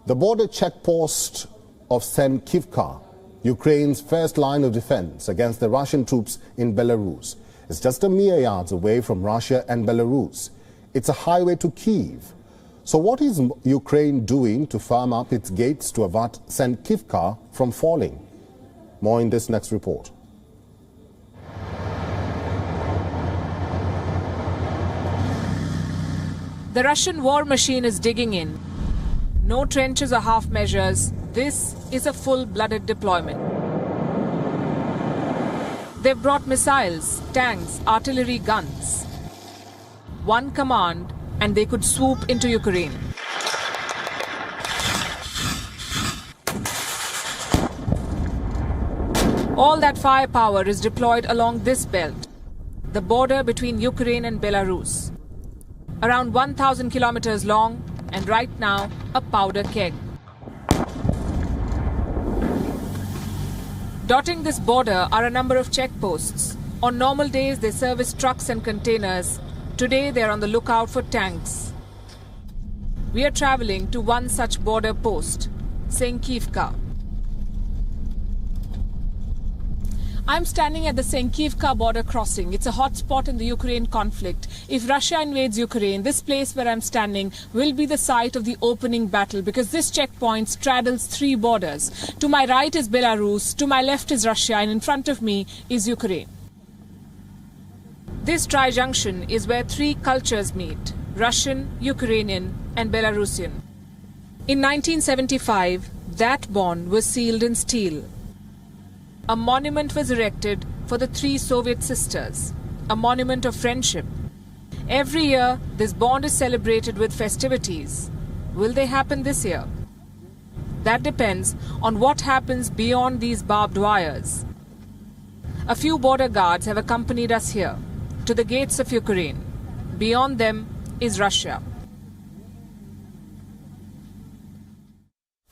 The border checkpost of Senkivka, Ukraine's first line of defense against the Russian troops in Belarus, is just a mere yards away from Russia and Belarus. It's a highway to Kyiv. So what is Ukraine doing to firm up its gates to avert Senkivka from falling? More in this next report. The Russian war machine is digging in. No trenches or half measures. This is a full-blooded deployment. They've brought missiles, tanks, artillery, guns. One command, and they could swoop into Ukraine. All that firepower is deployed along this belt, the border between Ukraine and Belarus. Around 1,000 kilometers long, and right now, a powder keg. Dotting this border are a number of checkposts. On normal days, they service trucks and containers. Today, they're on the lookout for tanks. We are traveling to one such border post, Senkivka. I'm standing at the Senkivka border crossing. It's a hot spot in the Ukraine conflict. If Russia invades Ukraine, this place where I'm standing will be the site of the opening battle because this checkpoint straddles three borders. To my right is Belarus, to my left is Russia, and in front of me is Ukraine. This tri-junction is where three cultures meet: Russian, Ukrainian, and Belarusian. In 1975, that bond was sealed in steel. A monument was erected for the three Soviet sisters, a monument of friendship. Every year, this bond is celebrated with festivities. Will they happen this year? That depends on what happens beyond these barbed wires. A few border guards have accompanied us here, to the gates of Ukraine. Beyond them is Russia.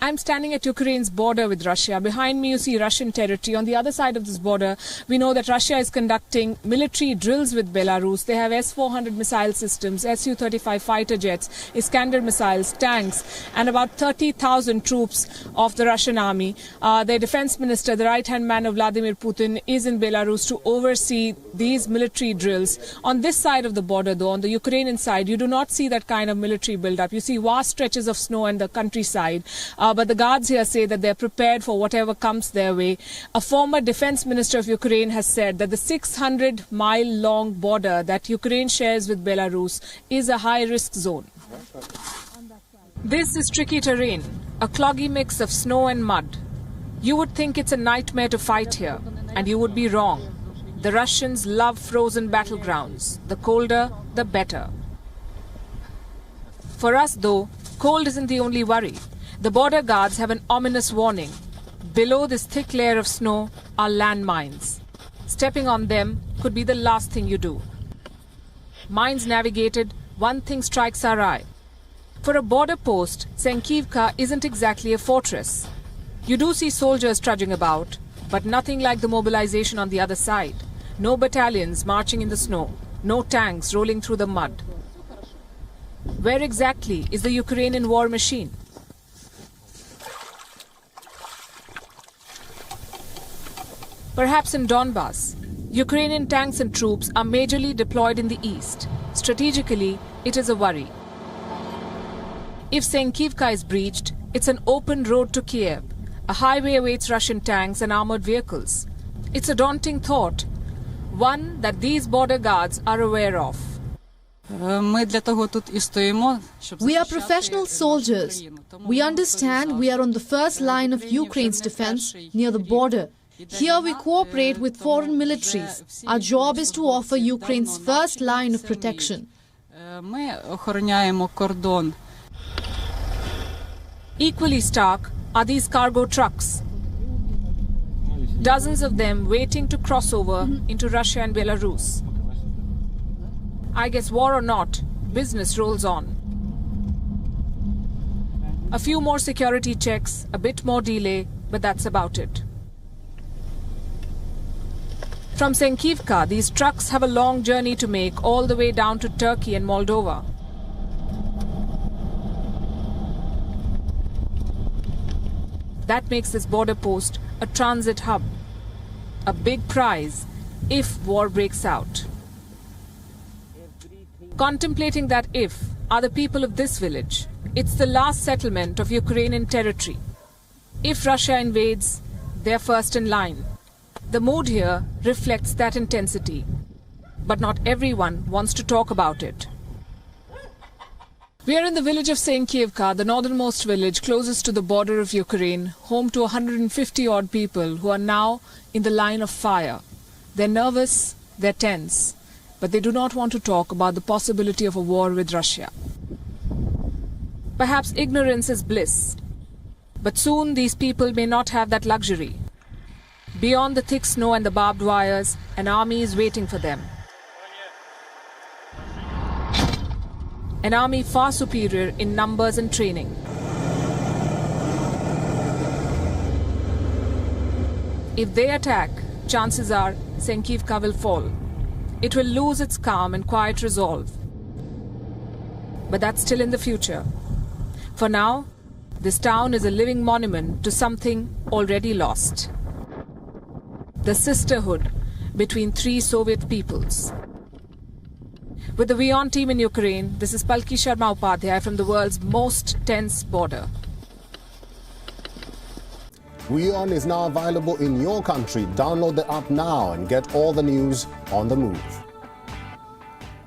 I'm standing at Ukraine's border with Russia. Behind me you see Russian territory. On the other side of this border, we know that Russia is conducting military drills with Belarus. They have S-400 missile systems, Su-35 fighter jets, Iskander missiles, tanks, and about 30,000 troops of the Russian army. Their defense minister, the right-hand man of Vladimir Putin, is in Belarus to oversee these military drills. On this side of the border, though, on the Ukrainian side, you do not see that kind of military build-up. You see vast stretches of snow in the countryside. But the guards here say that they're prepared for whatever comes their way. A former defense minister of Ukraine has said that the 600-mile-long border that Ukraine shares with Belarus is a high-risk zone. This is tricky terrain, a cloggy mix of snow and mud. You would think it's a nightmare to fight here, and you would be wrong. The Russians love frozen battlegrounds. The colder, the better. For us, though, cold isn't the only worry. The border guards have an ominous warning. Below this thick layer of snow are landmines. Stepping on them could be the last thing you do. Mines navigated, one thing strikes our eye. For a border post, Senkivka isn't exactly a fortress. You do see soldiers trudging about, but nothing like the mobilization on the other side. No battalions marching in the snow, no tanks rolling through the mud. Where exactly is the Ukrainian war machine? Perhaps in Donbass. Ukrainian tanks and troops are majorly deployed in the east. Strategically, it is a worry. If Senkivka is breached, it's an open road to Kiev. A highway awaits Russian tanks and armored vehicles. It's a daunting thought, one that these border guards are aware of. We are professional soldiers. We understand we are on the first line of Ukraine's defense near the border. Here we cooperate with foreign militaries. Our job is to offer Ukraine's first line of protection. Equally stark are these cargo trucks. Dozens of them waiting to cross over into Russia and Belarus. I guess war or not, business rolls on. A few more security checks, a bit more delay, but that's about it. From Senkivka, these trucks have a long journey to make all the way down to Turkey and Moldova. That makes this border post a transit hub, a big prize if war breaks out. Contemplating that if are the people of this village. It's the last settlement of Ukrainian territory. If Russia invades, they're first in line. The mood here reflects that intensity. But not everyone wants to talk about it. We are in the village of Senkivka, the northernmost village closest to the border of Ukraine, home to 150-odd people who are now in the line of fire. They're nervous, they're tense, but they do not want to talk about the possibility of a war with Russia. Perhaps ignorance is bliss, but soon these people may not have that luxury. Beyond the thick snow and the barbed wires, an army is waiting for them. An army far superior in numbers and training. If they attack, chances are Senkivka will fall. It will lose its calm and quiet resolve. But that's still in the future. For now, this town is a living monument to something already lost. The sisterhood between three Soviet peoples. With the WION team in Ukraine, this is Palki Sharma Upadhyay from the world's most tense border. WION is now available in your country. Download the app now and get all the news on the move.